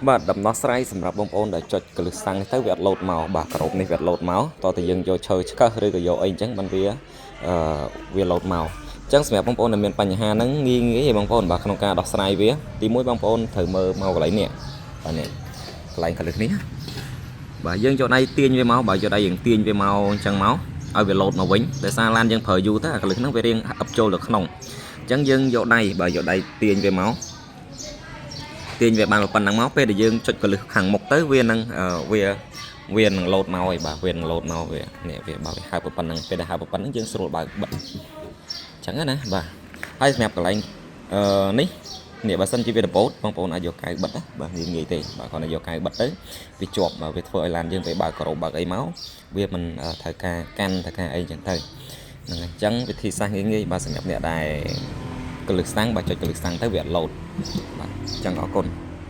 បាទដំណោះស្រាយសម្រាប់បងប្អូនដែលចុចកលឹះសាំងនេះទៅវាអត់លោតមកបាទក្រុមនេះវាអត់លោតមកតោះតែយើងយកឈើឆ្កឹះឬក៏យកអីអញ្ចឹងបានវាលោតមកអញ្ចឹងសម្រាប់បងប្អូនដែលមានបញ្ហាហ្នឹងងាយឯងបងប្អូនបាទក្នុងការដោះស្រាយវាទី1បងប្អូនត្រូវមើលមកកន្លែងនេះបាទនេះកន្លែងកលឹះនេះបាទយើងយកដៃទាញវាមកបាទយកដៃយើងទាញវាមកអញ្ចឹងមកឲ្យវាលោតមកវិញដោយសារឡានយើងប្រើយូរទៅអាកលឹះហ្នឹងវារៀងអឹបចូលទៅក្នុងអញ្ចឹងយើងយកដៃបាទយកដៃទាញវាមកទាញវាបានប៉ុណ្ណឹងមកពេលដែលយើងចុចកលឹះខាងមុខទៅវានឹងលោតមកហើយបាទវានឹងលោតមកវានេះវាបើវាហើបប៉ុណ្ណឹងពេលដែលហើបប៉ុណ្ណឹងយើងស្រួលបើកបិទអញ្ចឹងណាបាទហើយសម្រាប់កន្លែងនេះបើសិនជាវាដបូតបងប្អូនអាចយកកៅបិទណាបាទងាយទេបាទគាត់យកកៅបិទទៅវាជាប់បាទវាធ្វើឲ្យឡានយើងទៅបើកក្រោបបើកអីមកវាមិនត្រូវការកាន់ត្រូវការអីអញ្ចឹងទៅហ្នឹងហើយអញ្ចឹងវិធីសាស្ត្រងាយបាទសម្រាប់អ្នកដែលកលឹះសាំងបាទចុចកលឹះសាំងទៅវាអត់លោតបាទអញ្ចឹងអរគុណ